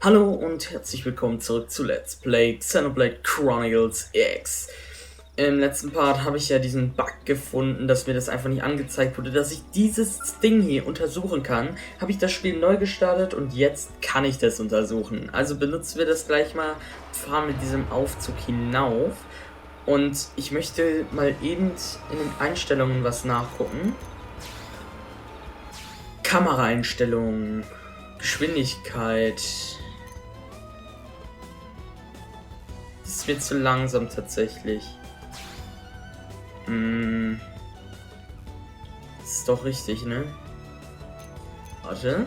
Hallo und herzlich willkommen zurück zu Let's Play Xenoblade Chronicles X. Im letzten Part habe ich ja diesen Bug gefunden, dass mir das einfach nicht angezeigt wurde, dass ich dieses Ding hier untersuchen kann. Habe ich das Spiel neu gestartet und jetzt kann ich das untersuchen. Also benutzen wir das gleich mal, fahren mit diesem Aufzug hinauf. Und ich möchte mal eben in den Einstellungen was nachgucken. Kameraeinstellungen, Geschwindigkeit. Das ist mir zu langsam tatsächlich. Das ist doch richtig, ne? Warte.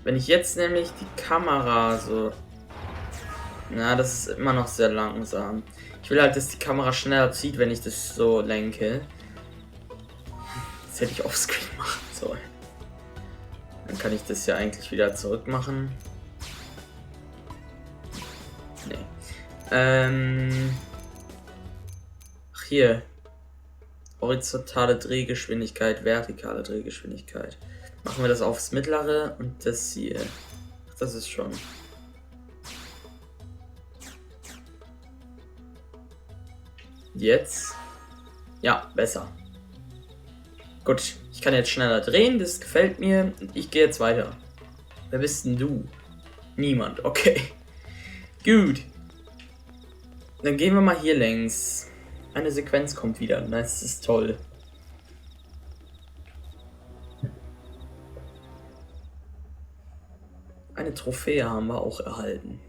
Wenn ich jetzt nämlich die Kamera so... Na, das ist immer noch sehr langsam. Ich will halt, dass die Kamera schneller zieht, wenn ich das so lenke. Das hätte ich offscreen machen sollen. Dann kann ich das ja eigentlich wieder zurück machen. Nee. Ach hier. Horizontale Drehgeschwindigkeit, vertikale Drehgeschwindigkeit. Machen wir das aufs mittlere und das hier. Ach, das ist schon. Jetzt. Ja, besser. Gut, ich kann jetzt schneller drehen, das gefällt mir. Und ich gehe jetzt weiter. Wer bist denn du? Niemand, okay. Gut. Dann gehen wir mal hier längs. Eine Sequenz kommt wieder. Das ist toll. Eine Trophäe haben wir auch erhalten.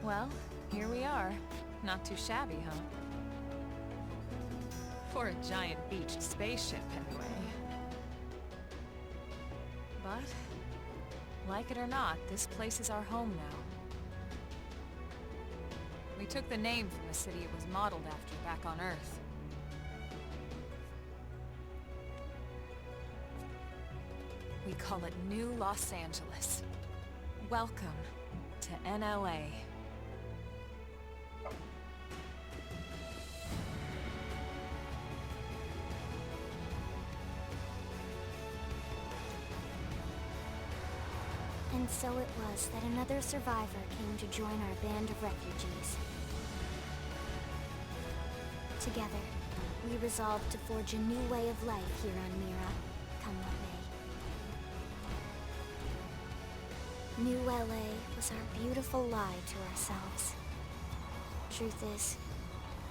Well, here we are. Not too shabby, huh? For a giant beached spaceship, anyway. But, like it or not, this place is our home now. We took the name from the city it was modeled after back on Earth. We call it New Los Angeles. Welcome to NLA. And so it was that another survivor came to join our band of refugees. Together, we resolved to forge a new way of life here on Mira, come what may. New LA was our beautiful lie to ourselves. Truth is,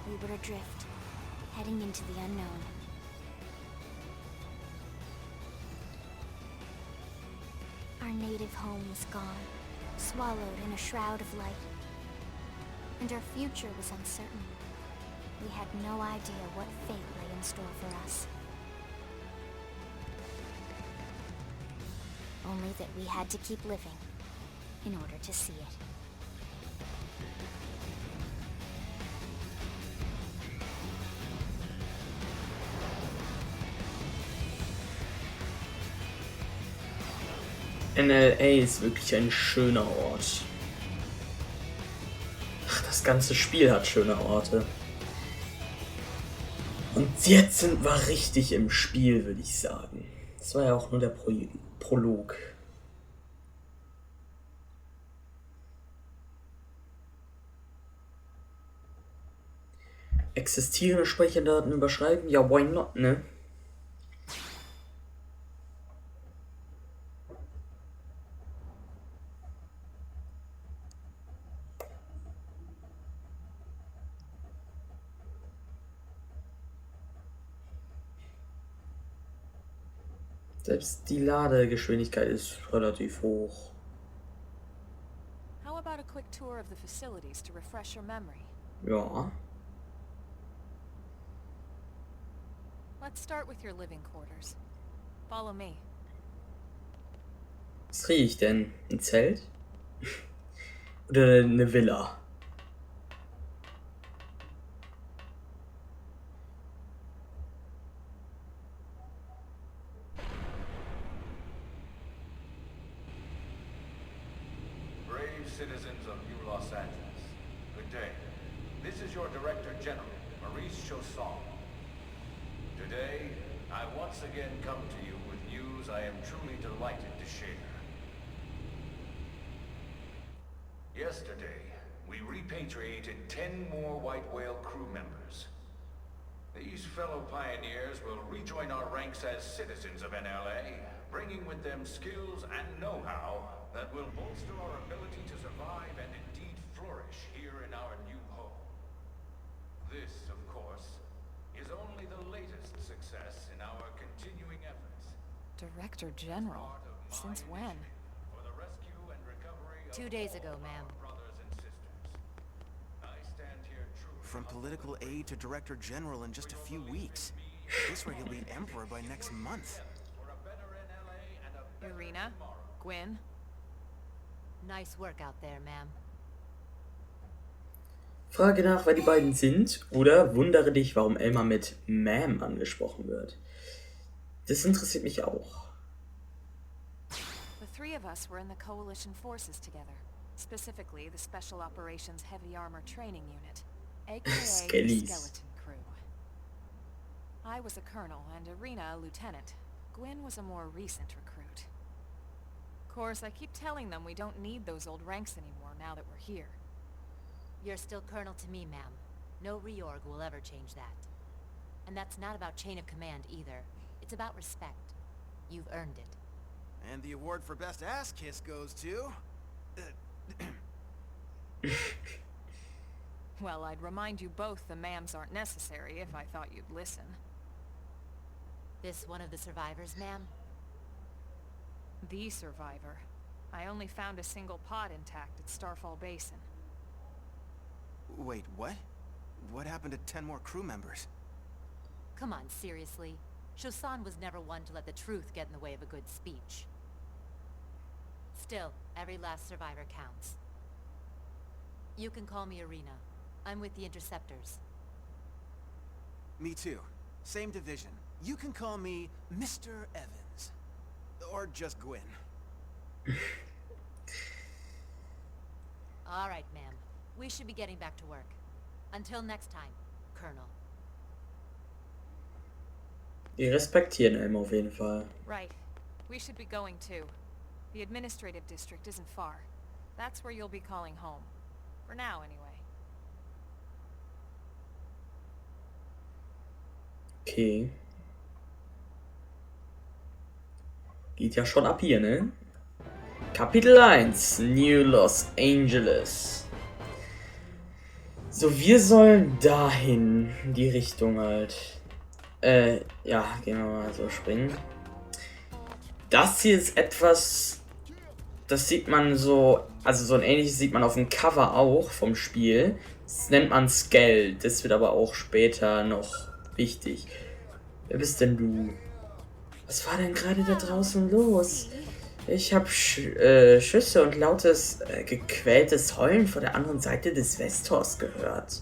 we were adrift, heading into the unknown. Our native home was gone, swallowed in a shroud of light. And our future was uncertain. We had no idea what fate lay in store for us. Only that we had to keep living in order to see it. NLA ist wirklich ein schöner Ort. Ach, das ganze Spiel hat schöne Orte. Und jetzt sind wir richtig im Spiel, würde ich sagen. Das war ja auch nur der Prolog. Existierende Speicherdaten überschreiben? Ja, why not, ne? Selbst die Ladegeschwindigkeit ist relativ hoch. How about a quick quick tour of the facilities to refresh your memory. Ja. Let's start with your living quarters. Follow me. Was kriege ich denn? Ein Zelt? Oder eine Villa? Citizens of New Los Angeles, good day. This is your Director General, Maurice Chausson. Today, I once again come to you with news I am truly delighted to share. Yesterday, we repatriated 10 more White Whale crew members. These fellow pioneers will rejoin our ranks as citizens of NLA, bringing with them skills and know-how that will bolster our ability to survive and indeed flourish here in our new home. This, of course, is only the latest success in our continuing efforts. Director General? Since when? For the rescue and recovery of 2 days ago, ma'am. brothers and sisters. I stand here truly From political aide to director general in just a few weeks. This rate he'll be emperor by next month. for a better NLA and a better Irina? Gwyn? Nice work out there, ma'am. Frage nach, wer die beiden sind, oder wundere dich, warum Elma mit Ma'am angesprochen wird. Das interessiert mich auch. The three of us were in the Coalition forces together. Specifically, the Special Operations Heavy Armor Training Unit, aka the Skellies. Skeleton Crew. I was a colonel and Irina a lieutenant. Gwyn was a more recent recruit. Of course, I keep telling them we don't need those old ranks anymore now that we're here. You're still colonel to me, ma'am. No reorg will ever change that. And that's not about chain of command either. It's about respect. You've earned it. And the award for best ass kiss goes to... Well, I'd remind you both the ma'ams aren't necessary if I thought you'd listen. This one of the survivors, ma'am? The survivor. I only found a single pod intact at Starfall Basin. Wait, what? What happened to 10 more crew members? Come on, seriously. Chausson was never one to let the truth get in the way of a good speech. Still, every last survivor counts. You can call me Irina. I'm with the Interceptors. Me too. Same division. You can call me Mr. Evans. Or just Gwyn. All right, ma'am. We should be getting back to work. Until next time, Colonel. Die respektieren Elma auf jeden Fall. Right. We should be going too. The administrative district isn't far. That's where you'll be calling home. For now, anyway. Okay. Geht ja schon ab hier, ne? Kapitel 1, New Los Angeles. So, wir sollen dahin, in die Richtung halt. Ja, gehen wir mal so springen. Das hier ist etwas, das sieht man so, also so ein ähnliches sieht man auf dem Cover auch vom Spiel. Das nennt man Skell, das wird aber auch später noch wichtig. Wer bist denn du? Was war denn gerade da draußen los? Ich habe Schüsse und lautes, gequältes Heulen vor der anderen Seite des Westtors gehört.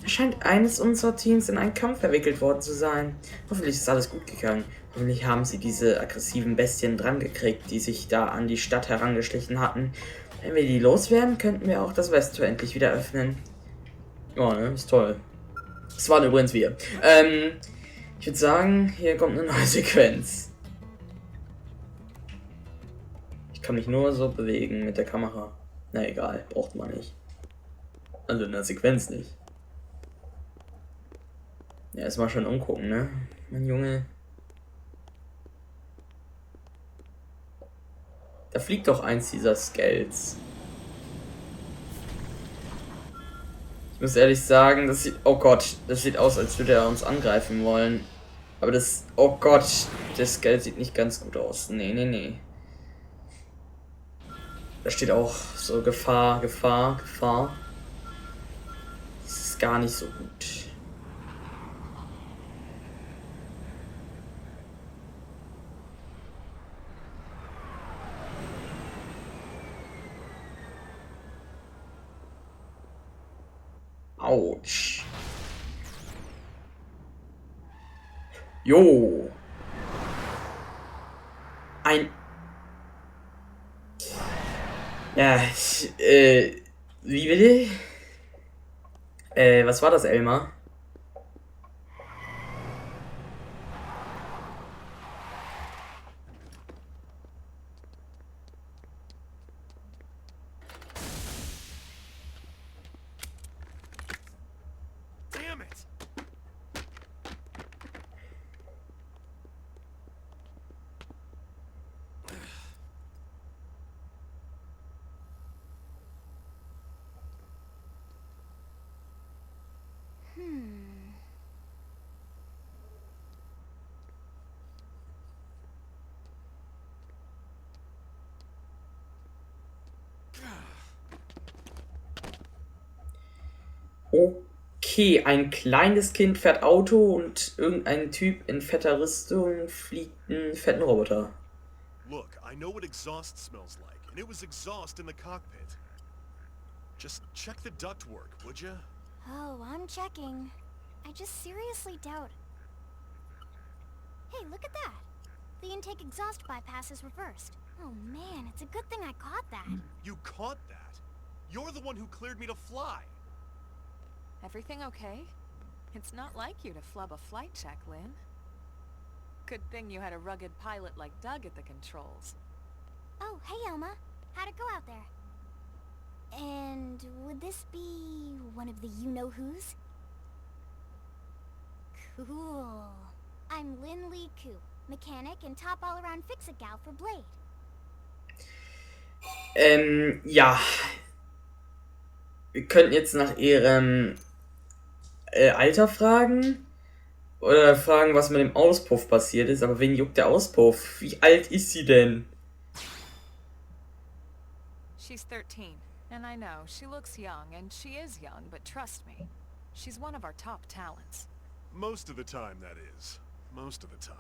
Da scheint eines unserer Teams in einen Kampf verwickelt worden zu sein. Hoffentlich ist alles gut gegangen. Hoffentlich haben sie diese aggressiven Bestien drangekriegt, die sich da an die Stadt herangeschlichen hatten. Wenn wir die loswerden, könnten wir auch das Westtor endlich wieder öffnen. Ja, ne, ist toll. Das waren übrigens wir. Ich würde sagen, hier kommt eine neue Sequenz. Ich kann mich nur so bewegen mit der Kamera. Na egal, braucht man nicht. Also in der Sequenz nicht. Ja, erstmal schon umgucken, ne? Mein Junge. Da fliegt doch eins dieser Skells. Ich muss ehrlich sagen, das sieht... Oh Gott, das sieht aus, als würde er uns angreifen wollen. Aber das... Oh Gott, das Skell sieht nicht ganz gut aus. Nee, nee, nee. Da steht auch so Gefahr, Gefahr, Gefahr. Das ist gar nicht so gut. Autsch. Jo. Ja, wie bitte? Was war das, Elma? Damn it! Okay, ein kleines Kind fährt Auto und irgendein Typ in fetter Rüstung fliegt einen fetten Roboter. Look, I know what exhaust smells like, and it was exhaust in the cockpit. Just check the ductwork, would ya? Oh, I'm checking. I just seriously doubt... Hey, look at that! The intake exhaust bypass is reversed. Oh man, it's a good thing I caught that. You caught that? You're the one who cleared me to fly. Everything okay? It's not like you to flub a flight check, Lynn. Good thing you had a rugged pilot like Doug at the controls. Oh, hey Elma. How'd it go out there? And would this be one of the you-know-who's? Cool. I'm Lynn Lee Koo, mechanic and top all-around fix-it gal for Blade. Ja. Wir könnten jetzt nach ihrem Alter fragen. Oder fragen, was mit dem Auspuff passiert ist. Aber wen juckt der Auspuff? Wie alt ist sie denn? She's 13, and I know, she looks young, and she is young, but trust me, she's one of our top talents. Most of the time, that is. Most of the time.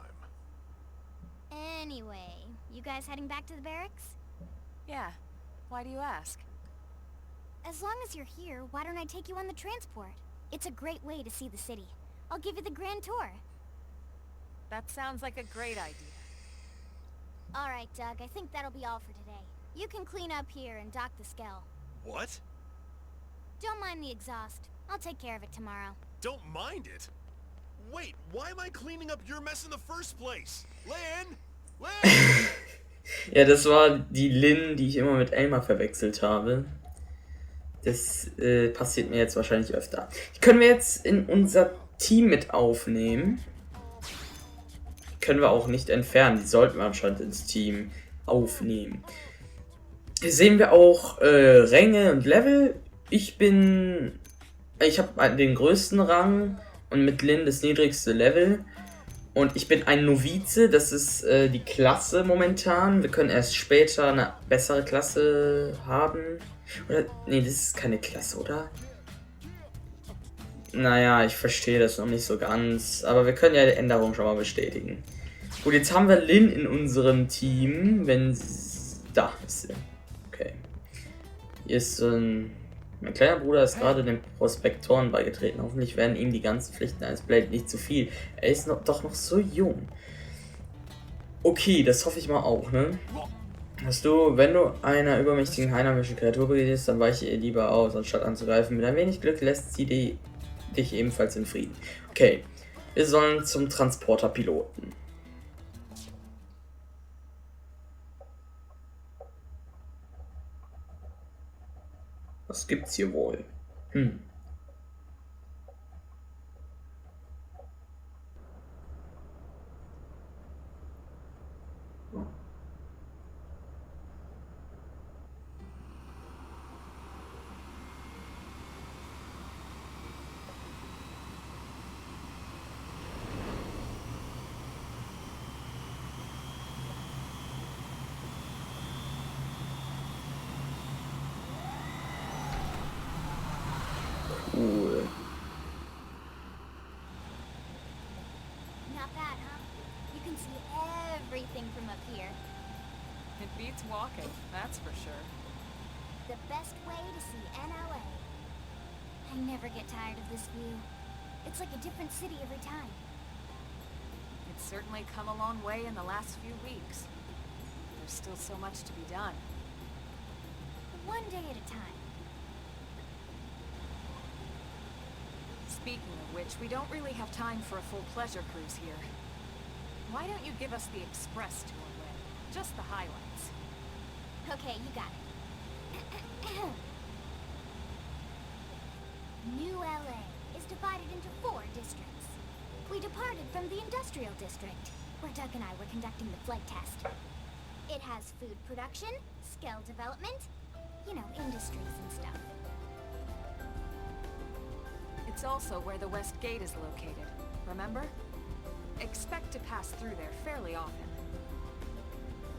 Anyway, you guys heading back to the barracks? Yeah. Why do you ask? As long as you're here, why don't I take you on the transport? It's a great way to see the city. I'll give you the grand tour. That sounds like a great idea. Alright, Doug, I think that'll be all for today. You can clean up here and dock the Skell. What? Don't mind the exhaust. I'll take care of it tomorrow. Don't mind it? Wait, why am I cleaning up your mess in the first place? Lynn? Lynn? Ja, das war die Lynn, die ich immer mit Elma verwechselt habe. Das passiert mir jetzt wahrscheinlich öfter. Die können wir jetzt in unser Team mit aufnehmen. Die können wir auch nicht entfernen. Die sollten wir anscheinend ins Team aufnehmen. Hier sehen wir auch Ränge und Level. Ich habe den größten Rang und mit Lynn das niedrigste Level. Und ich bin ein Novize, das ist die Klasse momentan. Wir können erst später eine bessere Klasse haben. Oder, nee, das ist keine Klasse, oder? Naja, ich verstehe das noch nicht so ganz. Aber wir können ja die Änderung schon mal bestätigen. Gut, jetzt haben wir Lynn in unserem Team. Da ist sie. Okay. Hier ist mein kleiner Bruder ist gerade den Prospektoren beigetreten. Hoffentlich werden ihm die ganzen Pflichten eines Blade nicht zu viel. Er ist doch noch so jung. Okay, das hoffe ich mal auch, ne? Wenn du einer übermächtigen heimischen Kreatur begegnest, dann weiche ihr lieber aus, anstatt anzugreifen. Mit ein wenig Glück lässt sie dich ebenfalls in Frieden. Okay, wir sollen zum Transporterpiloten. Was gibt's hier wohl? Cool. Not bad, huh? You can see everything from up here. It beats walking, that's for sure. The best way to see NLA. I never get tired of this view. It's like a different city every time. It's certainly come a long way in the last few weeks. There's still so much to be done. One day at a time. Speaking of which, we don't really have time for a full pleasure cruise here. Why don't you give us the express tour, Lynn? Just the highlights. Okay, you got it. New LA is divided into 4 districts. We departed from the industrial district, where Doug and I were conducting the flight test. It has food production, skill development, you know, industries and stuff. It's also where the West Gate is located, remember? Expect to pass through there fairly often.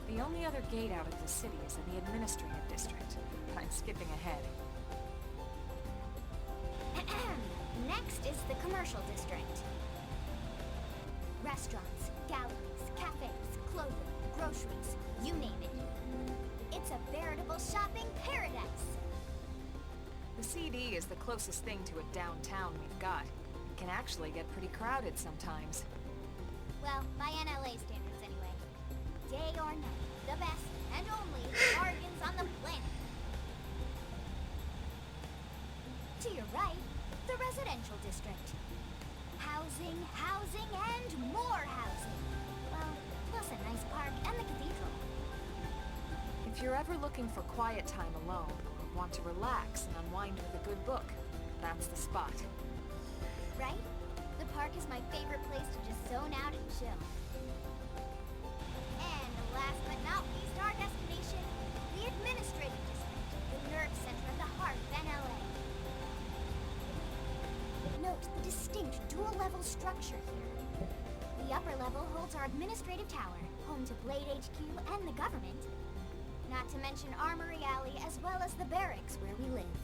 The only other gate out of the city is in the administrative district. I'm skipping ahead. Next is the commercial district. Restaurants, galleries, cafes, clothing, groceries, you name it. It's a veritable shopping paradise. The CD is the closest thing to a downtown we've got. It can actually get pretty crowded sometimes. Well, by NLA standards anyway. Day or night, the best and only bargains on the planet. To your right, the residential district. Housing, housing, and more housing. Well, plus a nice park and the cathedral. If you're ever looking for quiet time alone, or want to relax and unwind with a good book, that's the spot. Right? The park is my favorite place to just zone out and chill. And last but not least, our destination, the administrative district, the nerve center of the heart of NLA. Note the distinct dual-level structure here. The upper level holds our administrative tower, home to Blade HQ and the government. Not to mention Armory Alley as well as the barracks where we live.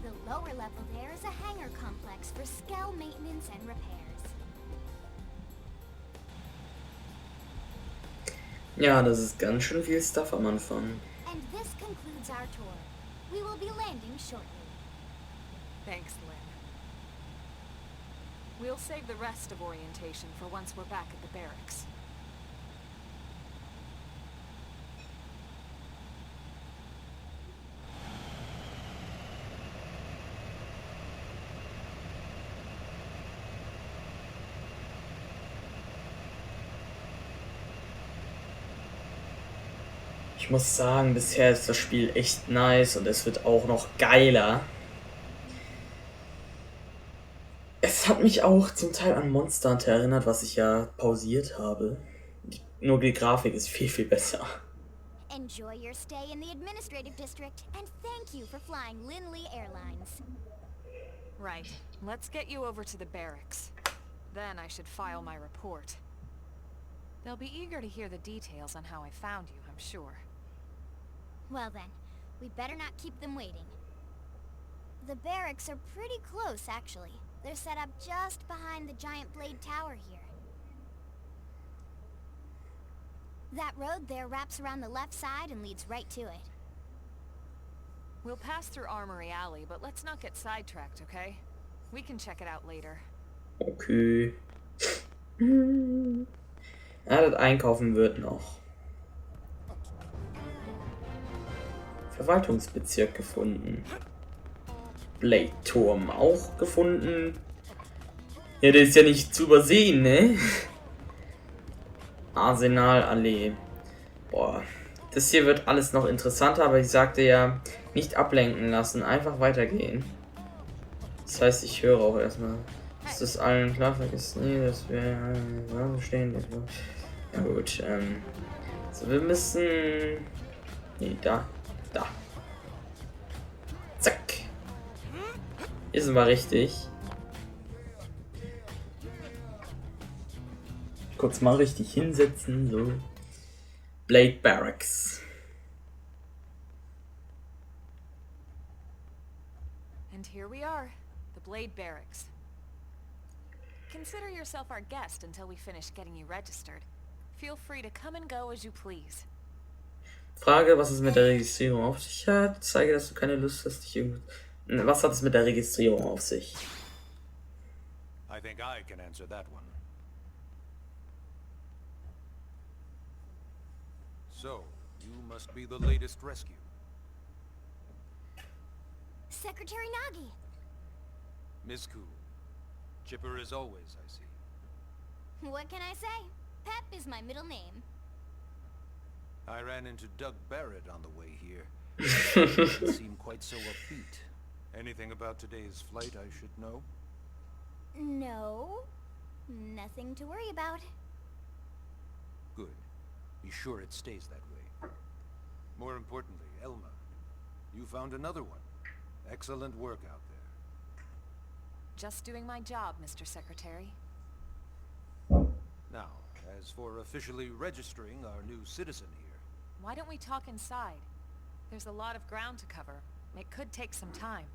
The lower level there is a hangar complex for Skell maintenance and repairs. Ja, das ist ganz schön viel Stuff am Anfang. And this concludes our tour. We will be landing shortly. Thanks, Lynn. We'll save the rest of orientation for once we're back at the barracks. Ich muss sagen, bisher ist das Spiel echt nice und es wird auch noch geiler. Es hat mich auch zum Teil an Monster Hunter erinnert, was ich ja pausiert habe. Nur die Grafik ist viel, viel besser. Enjoy your stay in the administrative district and thank you for flying Lindley Airlines. Right. Let's get you over to the barracks. Then I should file my report. They'll be eager to hear the details on how I found you, I'm sure. Well then, we better not keep them waiting. The barracks are pretty close, actually. They're set up just behind the giant blade tower here. That road there wraps around the left side and leads right to it. We'll pass through Armory Alley, but let's not get sidetracked, okay? We can check it out later. Okay. Ja, das Einkaufen wird noch. Verwaltungsbezirk gefunden. Blade-Turm auch gefunden. Ja, der ist ja nicht zu übersehen, ne? Arsenalallee. Boah. Das hier wird alles noch interessanter, aber ich sagte ja, nicht ablenken lassen, einfach weitergehen. Das heißt, ich höre auch erstmal. Ist das allen klar? Vergessen? Nee, das wäre. Ja, stehen. Ja, gut, so, wir müssen. Nee, da. Zack. Hier sind wir richtig. Kurz mal richtig hinsetzen, so. Blade Barracks. And here we are, the Blade Barracks. Consider yourself our guest until we finish getting you registered. Feel free to come and go as you please. Frage, was es mit der Registrierung auf sich hat. Zeige, dass du keine Lust hast, dich irgendwo... Was hat es mit der Registrierung auf sich? I think I can answer that one. So, you must be the latest rescue. Secretary Nagi. Miss Cool. Chipper as always, I see. What can I say? Pep is my middle name. I ran into Doug Barrett on the way here. He didn't seem quite so upbeat. Anything about today's flight I should know? No. Nothing to worry about. Good. Be sure it stays that way. More importantly, Elma, you found another one. Excellent work out there. Just doing my job, Mr. Secretary. Now, as for officially registering our new citizen here... Why don't we talk inside? There's a lot of ground to cover. It could take some time.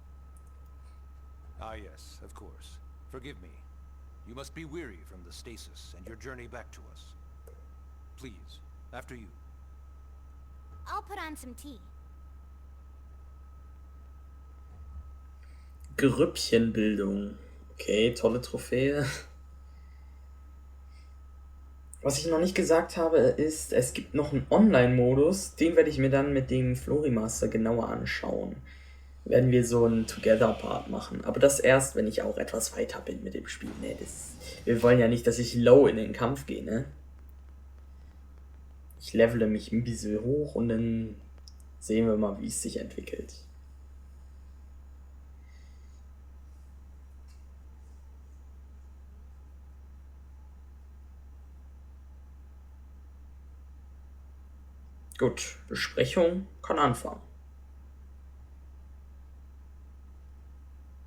Ah yes, of course. Forgive me. You must be weary from the stasis and your journey back to us. Please, after you. I'll put on some tea. Grüppchenbildung. Okay, tolle Trophäe. Was ich noch nicht gesagt habe, ist, es gibt noch einen Online-Modus. Den werde ich mir dann mit dem Florimaster genauer anschauen. Werden wir so einen Together-Part machen. Aber das erst, wenn ich auch etwas weiter bin mit dem Spiel. Ne, wir wollen ja nicht, dass ich low in den Kampf gehe, ne? Ich levele mich ein bisschen hoch und dann sehen wir mal, wie es sich entwickelt. Gut, Besprechung kann anfangen.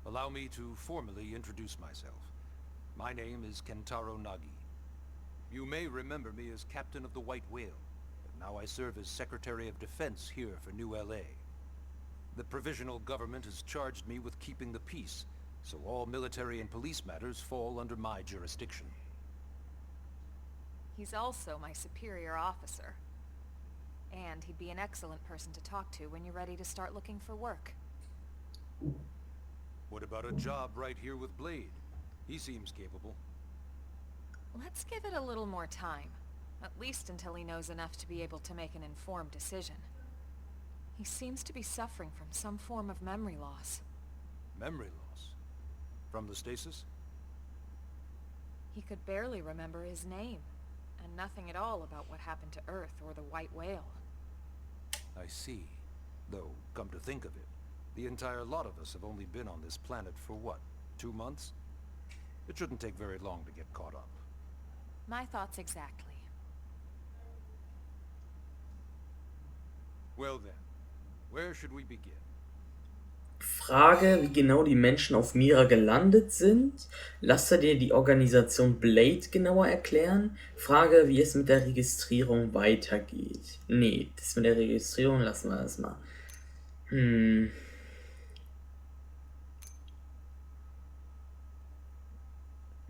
Allow me to formally introduce myself. My name is Kentaro Nagi. You may remember me as Captain of the White Whale, but now I serve as Secretary of Defense here for New LA. The provisional government has charged me with keeping the peace, so all military and police matters fall under my jurisdiction. He's also my superior officer. And he'd be an excellent person to talk to when you're ready to start looking for work. What about a job right here with Blade? He seems capable. Let's give it a little more time. At least until he knows enough to be able to make an informed decision. He seems to be suffering from some form of memory loss. Memory loss? From the stasis? He could barely remember his name, and nothing at all about what happened to Earth or the White Whale. I see. Though, come to think of it, the entire lot of us have only been on this planet for what, 2 months? It shouldn't take very long to get caught up. My thoughts exactly. Well then, where should we begin? Frage, wie genau die Menschen auf Mira gelandet sind. Lass dir die Organisation BLADE genauer erklären. Frage, wie es mit der Registrierung weitergeht. Nee, das mit der Registrierung lassen wir erstmal.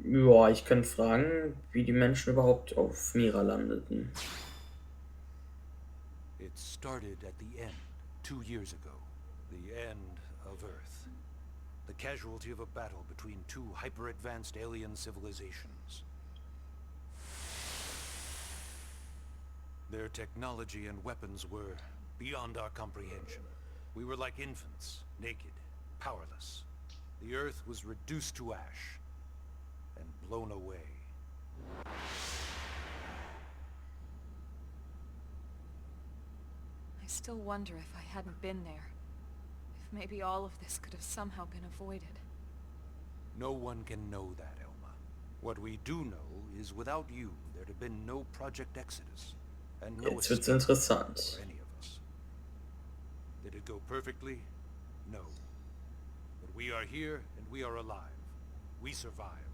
Ja, ich könnte fragen, wie die Menschen überhaupt auf Mira landeten. It started at the end, 2 years ago. The end of Earth. The casualty of a battle between 2 hyper-advanced alien civilizations. Their technology and weapons were beyond our comprehension. We were like infants, naked, powerless. The Earth was reduced to ash and blown away. I still wonder if I hadn't been there. If maybe all of this could have somehow been avoided. No one can know that, Elma. What we do know is without you, there'd have been no Project Exodus. And no Jetzt wird's escape interessant. for any of us. Did it go perfectly? No. But we are here and we are alive. We survived.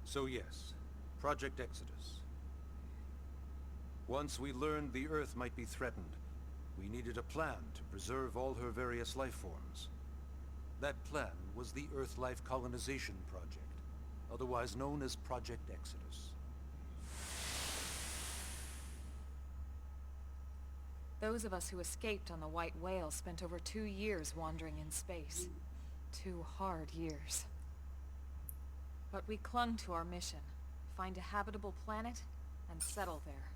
So yes, Project Exodus. Once we learned the Earth might be threatened, we needed a plan to preserve all her various life forms. That plan was the Earth-Life Colonization Project, otherwise known as Project Exodus. Those of us who escaped on the White Whale spent over 2 years wandering in space. 2 hard years. But we clung to our mission, find a habitable planet and settle there.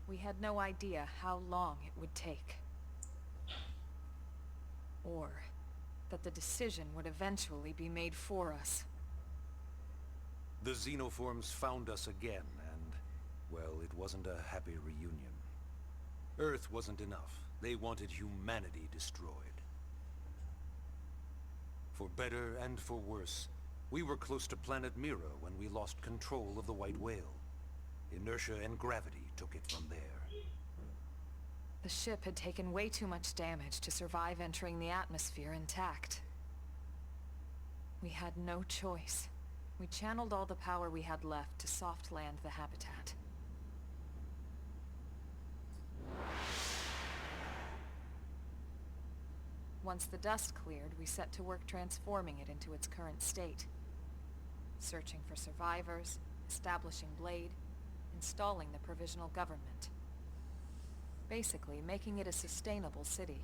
We had no idea how long it would take. Or that the decision would eventually be made for us. The xenoforms found us again, and, well, it wasn't a happy reunion. Earth wasn't enough. They wanted humanity destroyed. For better and for worse, we were close to planet Mira when we lost control of the White Whale. Inertia and gravity took it from there. The ship had taken way too much damage to survive entering the atmosphere intact. We had no choice. We channeled all the power we had left to soft land the habitat. Once the dust cleared, we set to work transforming it into its current state. Searching for survivors, establishing BLADE, installing the provisional government. Basically, making it a sustainable city.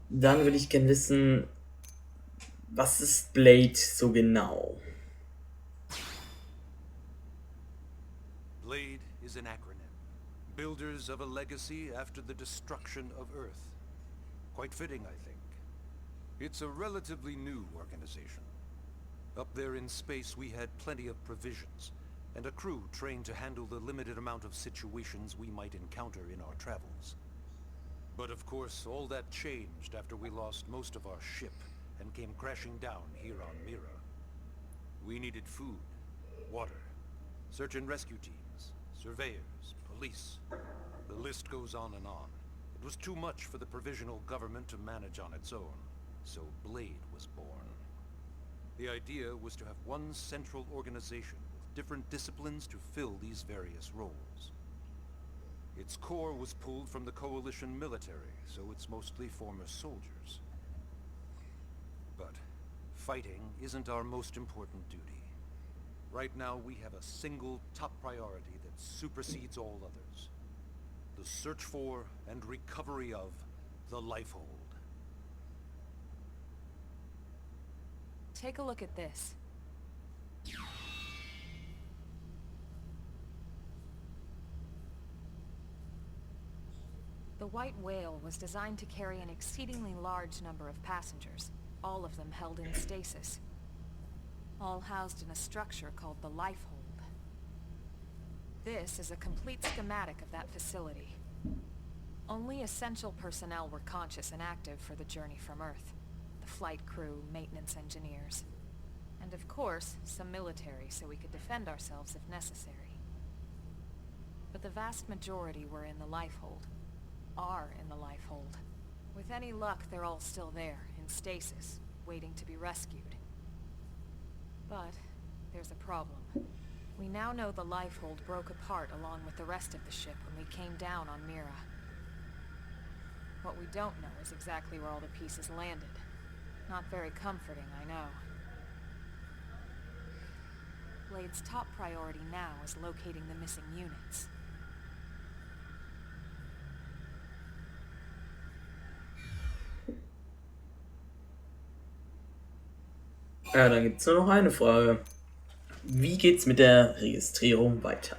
Dann würde ich gerne wissen, was ist BLADE so genau? BLADE is an acronym. Builders of a legacy after the destruction of Earth. Quite fitting, I think. It's a relatively new organization. Up there in space, we had plenty of provisions, and a crew trained to handle the limited amount of situations we might encounter in our travels. But of course, all that changed after we lost most of our ship and came crashing down here on Mira. We needed food, water, search and rescue teams, surveyors, police. The list goes on and on. It was too much for the provisional government to manage on its own, so BLADE was born. The idea was to have one central organization with different disciplines to fill these various roles. Its core was pulled from the coalition military, so it's mostly former soldiers. But fighting isn't our most important duty. Right now we have a single top priority that supersedes all others. The search for and recovery of the Lifehold. Take a look at this. The White Whale was designed to carry an exceedingly large number of passengers, all of them held in stasis. All housed in a structure called the Lifehold. This is a complete schematic of that facility. Only essential personnel were conscious and active for the journey from Earth. The flight crew, maintenance engineers. And of course, some military so we could defend ourselves if necessary. But the vast majority were in the Lifehold. Are in the Lifehold. With any luck, they're all still there, in stasis, waiting to be rescued. But there's a problem. We now know the Lifehold broke apart along with the rest of the ship when we came down on Mira. What we don't know is exactly where all the pieces landed. Not very comforting, I know. BLADE's top priority now is locating the missing units. Ja, dann gibt es nur noch eine Frage. Wie geht's mit der Registrierung weiter?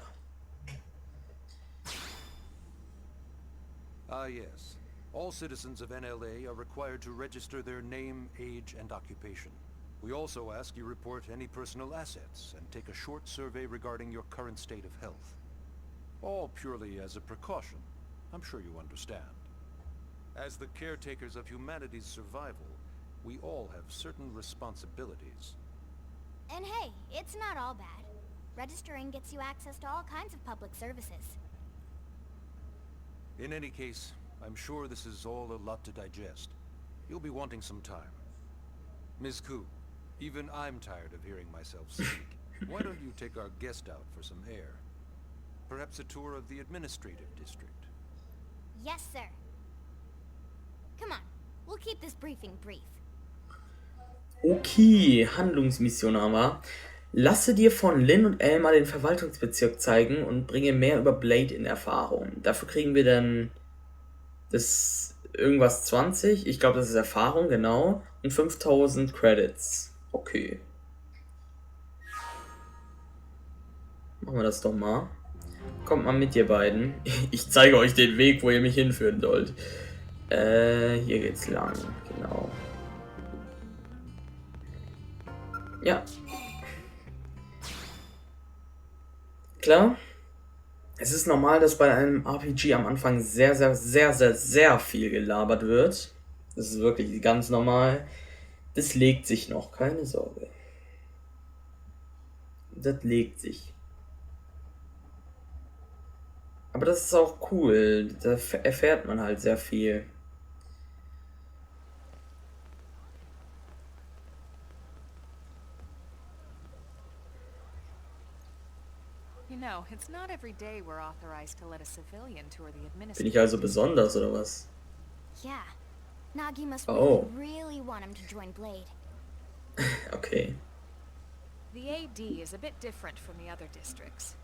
Yes. All citizens of NLA are required to register their name, age, and occupation. We also ask you report any personal assets and take a short survey regarding your current state of health. All purely as a precaution. I'm sure you understand. As the caretakers of humanity's survival, we all have certain responsibilities. And hey, it's not all bad. Registering gets you access to all kinds of public services. In any case, I'm sure this is all a lot to digest. You'll be wanting some time. Ms. Ku, even I'm tired of hearing myself speak. Why don't you take our guest out for some air? Perhaps a tour of the administrative district. Yes, sir. Come on, we'll keep this briefing brief. Okay, Handlungsmission haben wir. Lasse dir von Lynn und Elma den Verwaltungsbezirk zeigen und bringe mehr über Blade in Erfahrung. Dafür kriegen wir dann das irgendwas 20. Ich glaube, das ist Erfahrung, genau. Und 5000 Credits. Okay. Machen wir das doch mal. Kommt mal mit, ihr beiden. Ich zeige euch den Weg, wo ihr mich hinführen sollt. Hier geht's lang. Genau. Ja. Klar. Es ist normal, dass bei einem RPG am Anfang sehr viel gelabert wird. Das ist wirklich ganz normal. Das legt sich noch, keine Sorge. Das legt sich. Aber das ist auch cool. Da erfährt man halt sehr viel. You know, it's not every day we're authorized to let a civilian tour the Bin administrative. ich also besonders, oder was? Yeah. Nagi must really want him to join Blade. Okay. The AD is a bit different from the other districts.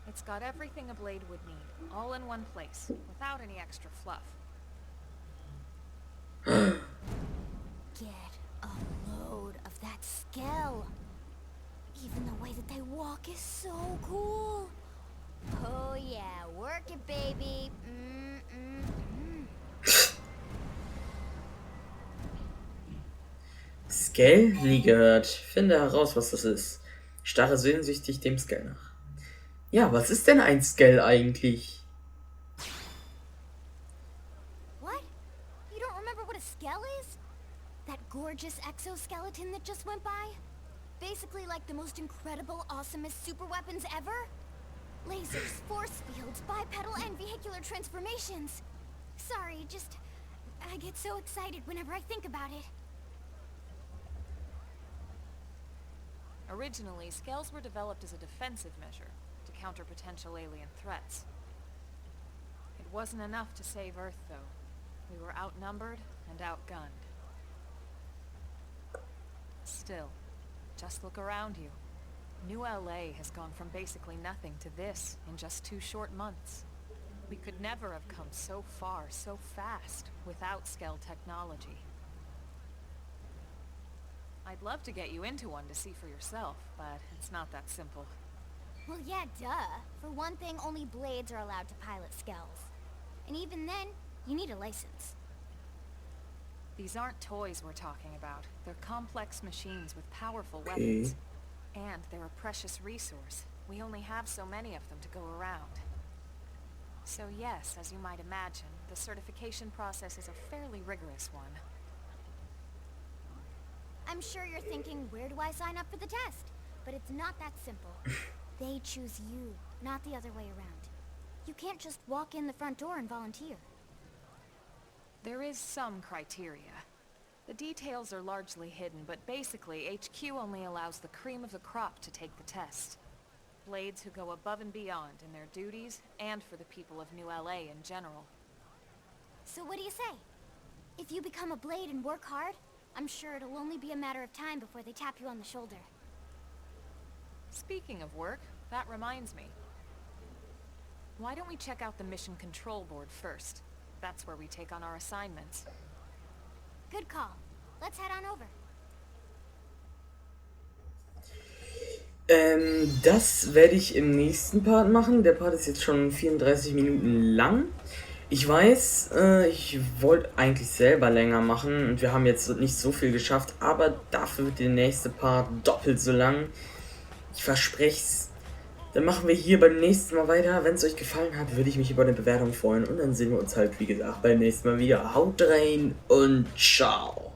It's got everything a Blade would need, all in one place, without any extra fluff. Get a load of that skill. Even the way that they walk is so cool. Oh yeah, work it, baby. Scale? Nie gehört. Finde heraus, was das ist. Starre sehnsüchtig dem Scale nach. Ja, was ist denn ein Scale eigentlich? What? You don't remember what a skell is? That gorgeous exoskeleton that just went by? Basically like the most incredible, awesomest super weapons ever? Lasers, force fields, bipedal and vehicular transformations. Sorry, I get so excited whenever I think about it. Originally, scales were developed as a defensive measure to counter potential alien threats. It wasn't enough to save Earth, though. We were outnumbered and outgunned. Still, just look around you. New LA has gone from basically nothing to this in just 2 short months. We could never have come so far, so fast, without Skell technology. I'd love to get you into one to see for yourself, but it's not that simple. Well, yeah, duh. For one thing, only Blades are allowed to pilot Skells. And even then, you need a license. These aren't toys we're talking about. They're complex machines with powerful weapons. And they're a precious resource. We only have so many of them to go around. So yes, as you might imagine, the certification process is a fairly rigorous one. I'm sure you're thinking, where do I sign up for the test? But it's not that simple. They choose you, not the other way around. You can't just walk in the front door and volunteer. There is some criteria. The details are largely hidden, but basically, HQ only allows the cream of the crop to take the test. Blades who go above and beyond in their duties, and for the people of New LA in general. So what do you say? If you become a Blade and work hard, I'm sure it'll only be a matter of time before they tap you on the shoulder. Speaking of work, that reminds me. Why don't we check out the mission control board first? That's where we take on our assignments. Good call. Let's head on over. Das werde ich im nächsten Part machen. Der Part ist jetzt schon 34 Minuten lang. Ich weiß, ich wollte eigentlich selber länger machen und wir haben jetzt nicht so viel geschafft, aber dafür wird der nächste Part doppelt so lang. Ich verspreche es. Dann machen wir hier beim nächsten Mal weiter. Wenn es euch gefallen hat, würde ich mich über eine Bewertung freuen und dann sehen wir uns halt, wie gesagt, beim nächsten Mal wieder. Haut rein und ciao.